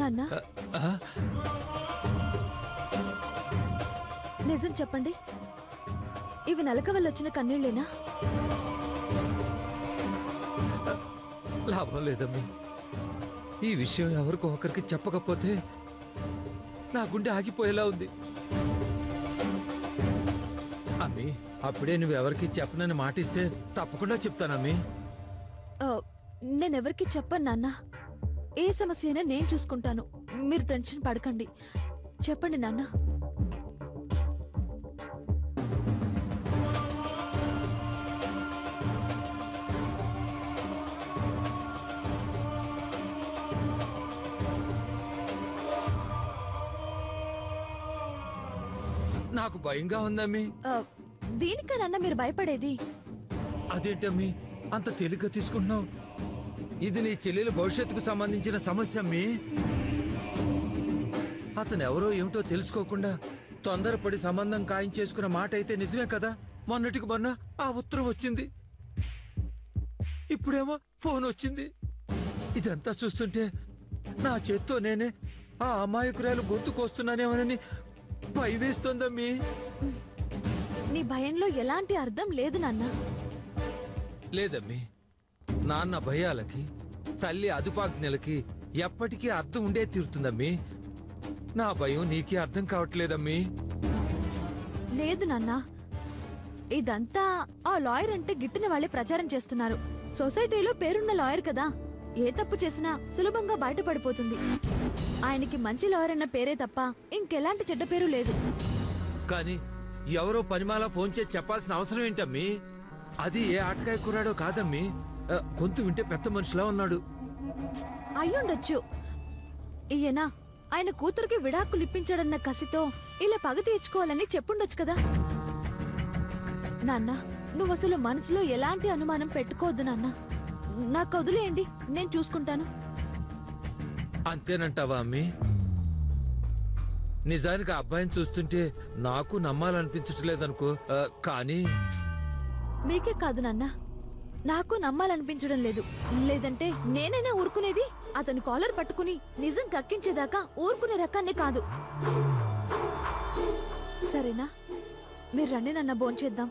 నాన్న నిజం చెప్పండి, ఇవి నలక వల్ల వచ్చిన కన్నీళ్ళేనా? లాభం లేదమ్మీ. ఈ విషయం ఎవరికో ఒకరికి చెప్పకపోతే నా గుండె ఆగిపోయేలా ఉంది. అమ్మీ, అప్పుడే నువ్వెవరికి చెప్పనని మాటిస్తే తప్పకుండా చెప్తానమ్మీ. నేనెవరికి చెప్పను నాన్న. ఏ సమస్య అయినా నేను చూసుకుంటాను. మీరు టెన్షన్ పడకండి. చెప్పండి నాన్న. నాకు భయంగా ఉందమ్మీ. దీనికన్నా మీరు భయపడేది? అదేంటమ్మీ అంత తేలిగ్గా తీసుకుంటున్నావు? ఇది నీ చెల్లెల భవిష్యత్తుకు సంబంధించిన సమస్య అమ్మీ. అతను ఎవరో ఏమిటో తెలుసుకోకుండా తొందరపడి సంబంధం ఖాయం చేసుకున్న మాట అయితే నిజమే కదా. మొన్నటికి మొన్న ఆ ఉత్తరం వచ్చింది, ఇప్పుడేమో ఫోన్ వచ్చింది. ఇదంతా చూస్తుంటే నా చేత్తో నేనే ఆ అమాయకురాలు గొంతుకొస్తున్నానేమోనని భయవేస్తోందమ్మీ. నీ భయంలో ఎలాంటి అర్థం లేదు నాన్న. లేదమ్మీ, నాన్న భయాలకి తల్లి అదుపాజ్ఞలకి ఎప్పటికీ అర్థం ఉండే తీరుతుందమ్మీ. నా భయం నీకే అర్థం కావట్లేదమ్మీ. లేదు నాన్న, ఇదంతా ఆ లాయర్ అంటే గిట్టిన వాళ్ళే ప్రచారం చేస్తున్నారు. సొసైటీలో పేరున్న లాయర్ కదా, ఏ తప్పు చేసినా సులభంగా బయటపడిపోతుంది. ఆయనకి మంచి లాయర్ అన్న పేరే తప్ప ఇంకెలాంటి చెడ్డ పేరు లేదు. కానీ ఎవరో పనిమాల ఫోన్ చేసి చెప్పాల్సిన అవసరం ఏంటమ్మీ? అది ఏ ఆటకాయ కుర్రాడో కాదమ్మీ. గొంతు వింటే పెద్ద మనిషిలా ఉన్నాడు. అయ్యుండొచ్చు. ఈయన ఆయన కూతురికి విడాకులు ఇప్పించాడన్న కసితో ఇలా పగ తీర్చుకోవాలని చెప్పుండొచ్చు కదా. నాన్న, నువ్వు అసలు మనసులో ఎలాంటి అనుమానం పెట్టుకోవద్దు నాన్న. నాకు వదిలేయండి, నేను చూసుకుంటాను. అంతేనంటావా అమ్మీ? నిజానికి ఆ అబ్బాయిని చూస్తుంటే నాకు నమ్మాలనిపించట్లేదనుకో. కానీ మీకే కాదు నాన్న, నాకు నమ్మాలనిపించడం లేదు. లేదంటే నేనైనా ఊరుకునేది. అతని కాలర్ పట్టుకుని నిజం కక్కించేదాకా ఊరుకునే రకాన్ని కాదు. సరేనా? మీరు రండి నాన్న, భోంచేద్దాం.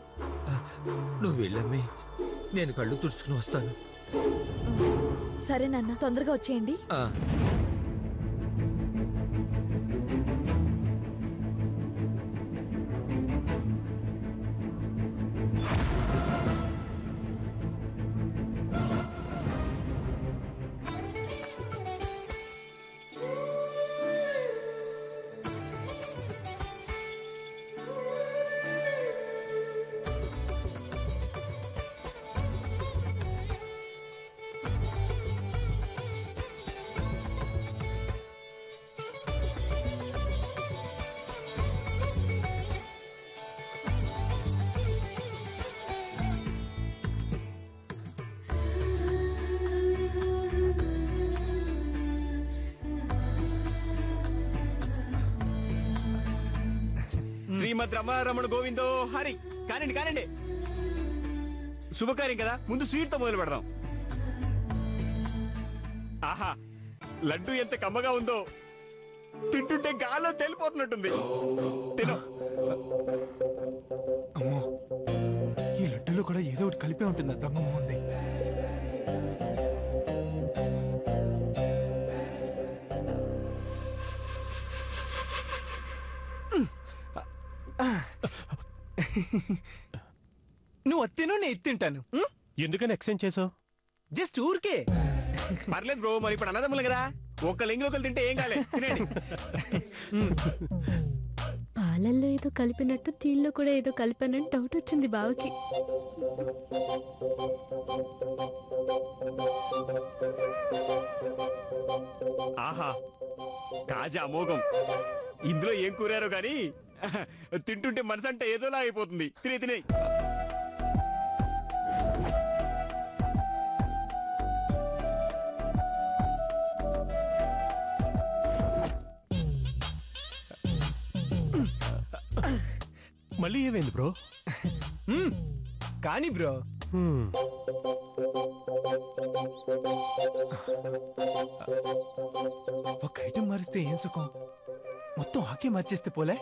నువ్వు వెళ్ళమ్మీ, నేను కళ్ళు తుడుచుకుని వస్తాను. సరే నాన్న, తొందరగా వచ్చేయండి. శ్రీమద్ రమణ గోవిందో హరి. కానండి కానండి, శుభకార్యం కదా, ముందు స్వీట్ తో మొదలు పెడదాం. ఆహా, లడ్డు ఎంత కమ్మగా ఉందో, తింటుంటే గాల్లో తేలిపోతున్నట్టుంది. తిను. అమ్మో, ఈ లడ్డులో కూడా ఏదో ఒకటి కలిపే ఉంటుంది. దొంగ ఉంది. నువ్వు తిను, నేను తింటాను. ఎందుకని ఎక్స్చేంజ్ చేసావు? జస్ట్ ఊరికే. పర్లేదు బ్రో, మరి ఇప్పుడు అన్నదమ్ములు కదా, ఒక్క లింగి ఒకరు తింటే ఏం కాలే. తినండి. పాలల్లో ఏదో కలిపినట్టు తీల్లో కూడా ఏదో కలిపానని డౌట్ వచ్చింది బావకి. ఆహా, కాజా అమోఘం. ఇందులో ఏం కూరారో గాని తింటుంటే మనసు అంటే ఏదోలా అయిపోతుంది. తినే తినే. మళ్ళీ ఏమైంది బ్రో? కానీ బ్రో, ఒక ఐటెం మారిస్తే ఏం సుఖం, మొత్తం ఆకే మార్చేస్తే పోలే.